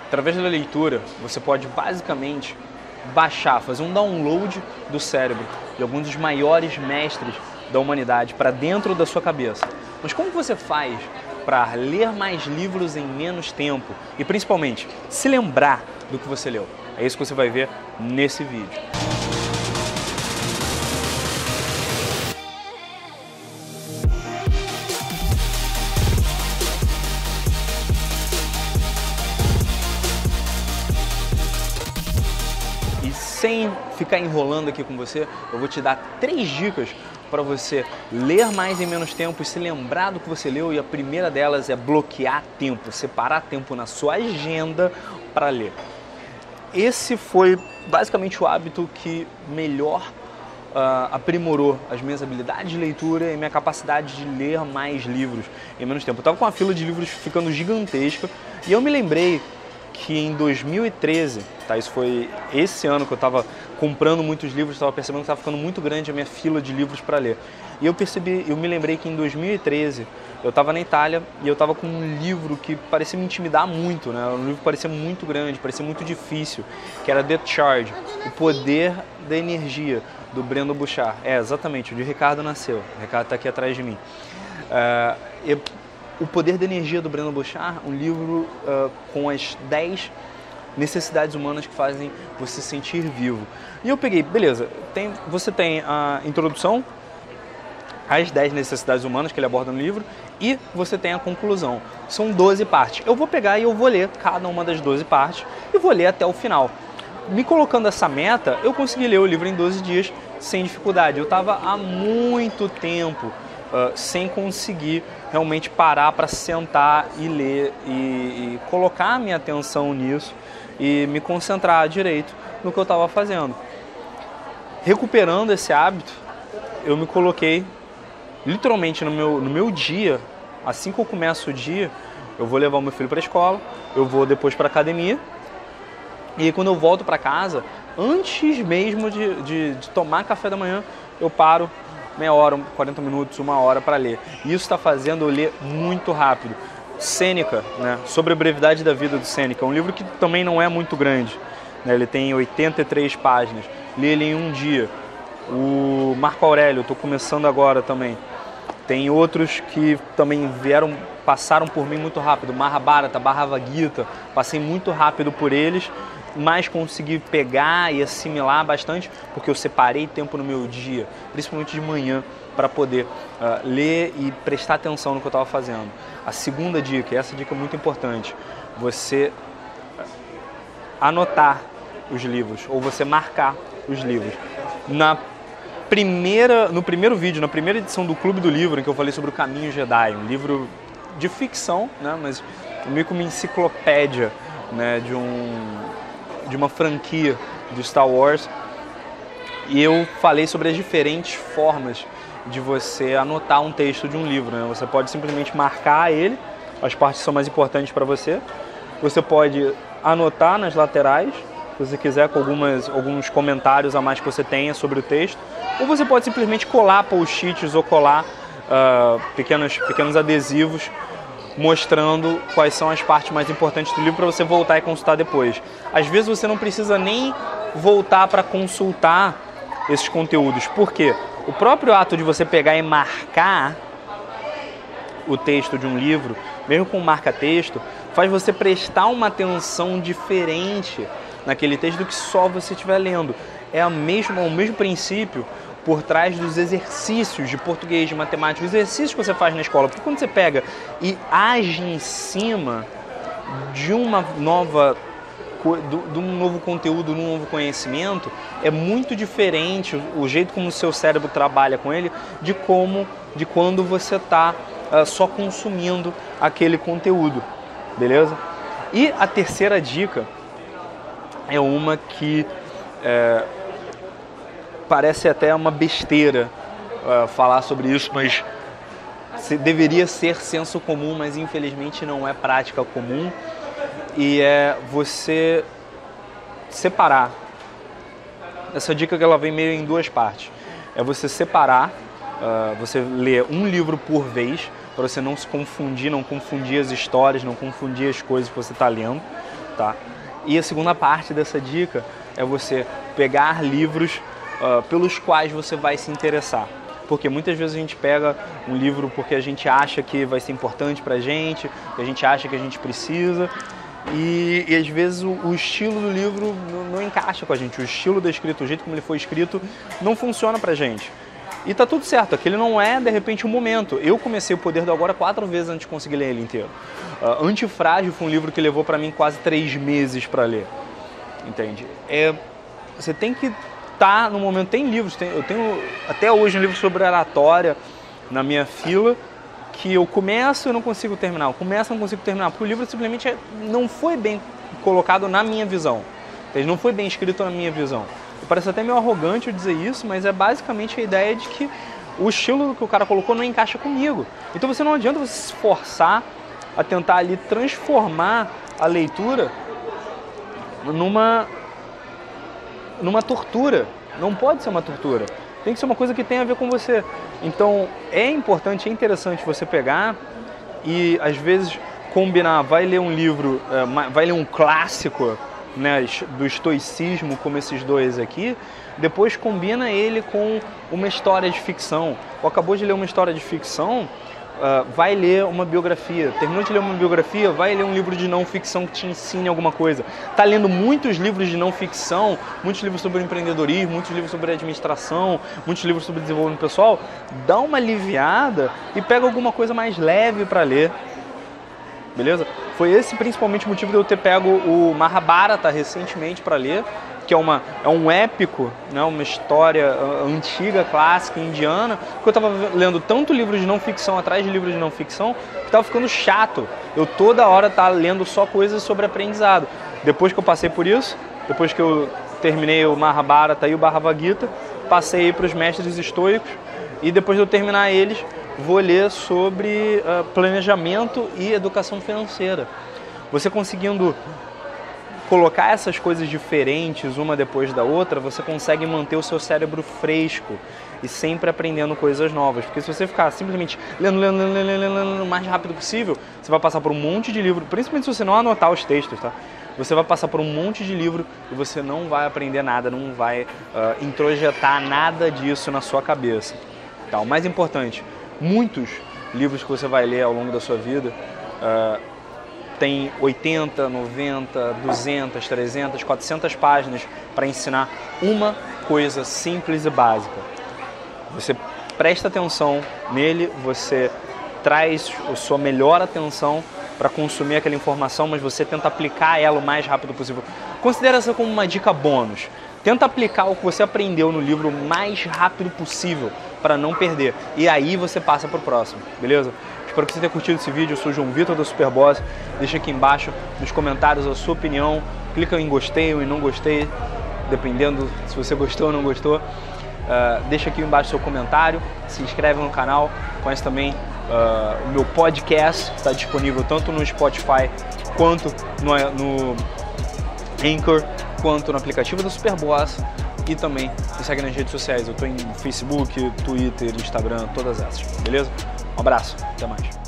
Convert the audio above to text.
Através da leitura, você pode basicamente baixar, fazer um download do cérebro de alguns dos maiores mestres da humanidade para dentro da sua cabeça. Mas como você faz para ler mais livros em menos tempo e principalmente se lembrar do que você leu? É isso que você vai ver nesse vídeo. E sem ficar enrolando aqui com você, eu vou te dar 3 dicas para você ler mais em menos tempo e se lembrar do que você leu. E a primeira delas é bloquear tempo, separar tempo na sua agenda para ler. Esse foi basicamente o hábito que melhor aprimorou as minhas habilidades de leitura e minha capacidade de ler mais livros em menos tempo. Eu estava com uma fila de livros ficando gigantesca e eu me lembrei que em 2013, tá, isso foi esse ano que eu estava comprando muitos livros, estava percebendo que estava ficando muito grande a minha fila de livros para ler. E eu me lembrei que em 2013 eu estava na Itália e eu estava com um livro que parecia me intimidar muito, né? Um livro que parecia muito grande, parecia muito difícil, que era The Charge, O Poder da Energia, do Brendon Burchard. É, exatamente, o de Ricardo nasceu. O Ricardo está aqui atrás de mim. O Poder da Energia, do Brendon Burchard, um livro com as 10 necessidades humanas que fazem você se sentir vivo. E eu peguei, beleza, você tem a introdução, as 10 necessidades humanas que ele aborda no livro, e você tem a conclusão. São 12 partes. Eu vou pegar e eu vou ler cada uma das 12 partes e vou ler até o final. Me colocando essa meta, eu consegui ler o livro em 12 dias sem dificuldade. Eu estava há muito tempo sem conseguir realmente parar para sentar e ler e colocar a minha atenção nisso e me concentrar direito no que eu estava fazendo. Recuperando esse hábito, eu me coloquei literalmente no meu dia. Assim que eu começo o dia, eu vou levar o meu filho para a escola, eu vou depois para a academia, e quando eu volto para casa, antes mesmo de tomar café da manhã, eu paro meia hora, 40 minutos, 1 hora para ler. E isso está fazendo eu ler muito rápido. Sêneca, né? Sobre a brevidade da vida do Sêneca, um livro que também não é muito grande, né? Ele tem 83 páginas, li ele em um dia. O Marco Aurélio, estou começando agora também. Tem outros que também passaram por mim muito rápido. Mahabharata, Bhagavad Gita, passei muito rápido por eles, mas consegui pegar e assimilar bastante, porque eu separei tempo no meu dia, principalmente de manhã, para poder ler e prestar atenção no que eu estava fazendo. A segunda dica, e essa dica é muito importante, você anotar os livros, ou você marcar os livros. No primeiro vídeo, na primeira edição do Clube do Livro, em que eu falei sobre o Caminho Jedi, um livro de ficção, né, mas meio que uma enciclopédia, né, de uma franquia do Star Wars, e eu falei sobre as diferentes formas de você anotar um texto de um livro, né? Você pode simplesmente marcar ele, as partes que são mais importantes para você. Você pode anotar nas laterais, se você quiser, com alguns comentários a mais que você tenha sobre o texto. Ou você pode simplesmente colar post-its ou colar pequenos adesivos mostrando quais são as partes mais importantes do livro para você voltar e consultar depois. Às vezes você não precisa nem voltar para consultar esses conteúdos. Por quê? O próprio ato de você pegar e marcar o texto de um livro, mesmo com marca-texto, faz você prestar uma atenção diferente naquele texto do que só você estiver lendo. É o mesmo princípio por trás dos exercícios de português, de matemática, os exercícios que você faz na escola. Porque quando você pega e age em cima de um novo conteúdo, de um novo conhecimento, é muito diferente o jeito como o seu cérebro trabalha com ele de quando você está só consumindo aquele conteúdo, beleza? E a terceira dica é uma que parece até uma besteira falar sobre isso, mas deveria ser senso comum, mas infelizmente não é prática comum, e é você separar. Essa dica que ela vem meio em 2 partes. É você separar, você ler um livro por vez, para você não se confundir, não confundir as histórias, não confundir as coisas que você está lendo. tá? E a segunda parte dessa dica é você pegar livros pelos quais você vai se interessar. Porque muitas vezes a gente pega um livro porque a gente acha que vai ser importante pra gente, que a gente acha que a gente precisa, e às vezes o estilo do livro não encaixa com a gente, o estilo da escrita, o jeito como ele foi escrito, não funciona pra gente. E tá tudo certo, aquele não é, de repente, um momento. Eu comecei O Poder do Agora 4 vezes antes de conseguir ler ele inteiro. Antifrágil foi um livro que levou pra mim quase 3 meses pra ler, entende? Você tem que estar no momento. Tem livros, eu tenho até hoje um livro sobre oratória na minha fila, que eu começo e não consigo terminar, eu começo e não consigo terminar, porque o livro simplesmente não foi bem colocado na minha visão, ele não foi bem escrito na minha visão. Parece até meio arrogante eu dizer isso, mas é basicamente a ideia de que o estilo que o cara colocou não encaixa comigo. Então não adianta você se forçar a tentar ali transformar a leitura numa tortura. Não pode ser uma tortura. Tem que ser uma coisa que tenha a ver com você. Então é importante, é interessante você pegar e às vezes combinar, vai ler um livro, vai ler um clássico, né, do estoicismo, como esses dois aqui, depois combina ele com uma história de ficção. Ou acabou de ler uma história de ficção, vai ler uma biografia. Terminou de ler uma biografia, vai ler um livro de não ficção que te ensine alguma coisa. Tá lendo muitos livros de não ficção, muitos livros sobre empreendedorismo, muitos livros sobre administração, muitos livros sobre desenvolvimento pessoal, dá uma aliviada e pega alguma coisa mais leve para ler. Beleza? Foi esse principalmente o motivo de eu ter pego o Mahabharata recentemente para ler, que é um épico, né, uma história antiga, clássica, indiana, porque eu estava lendo tanto livro de não ficção atrás de livro de não ficção, que estava ficando chato. Eu toda hora estava lendo só coisas sobre aprendizado. Depois que eu passei por isso, depois que eu terminei o Mahabharata e o Bhagavad Gita, passei para os mestres estoicos, e depois de eu terminar eles, vou ler sobre planejamento e educação financeira. Você conseguindo colocar essas coisas diferentes uma depois da outra, você consegue manter o seu cérebro fresco e sempre aprendendo coisas novas. Porque se você ficar simplesmente lendo o mais rápido possível, você vai passar por um monte de livro, principalmente se você não anotar os textos, tá? Você vai passar por um monte de livro e você não vai aprender nada, não vai introjetar nada disso na sua cabeça. Tá? O mais importante, muitos livros que você vai ler ao longo da sua vida tem 80, 90, 200, 300, 400 páginas para ensinar uma coisa simples e básica. Você presta atenção nele, você traz a sua melhor atenção para consumir aquela informação, mas você tenta aplicar ela o mais rápido possível. Considera isso como uma dica bônus. Tenta aplicar o que você aprendeu no livro o mais rápido possível para não perder. E aí você passa para o próximo, beleza? Espero que você tenha curtido esse vídeo. Eu sou o João Vitor da Superboss. Deixa aqui embaixo nos comentários a sua opinião. Clica em gostei ou em não gostei, dependendo se você gostou ou não gostou. Deixa aqui embaixo seu comentário. Se inscreve no canal. Conhece também o meu podcast. Está disponível tanto no Spotify quanto no Anchor, quanto no aplicativo da Superboss. E também me segue nas redes sociais. Eu estou em Facebook, Twitter, Instagram, todas essas. Beleza? Um abraço, até mais.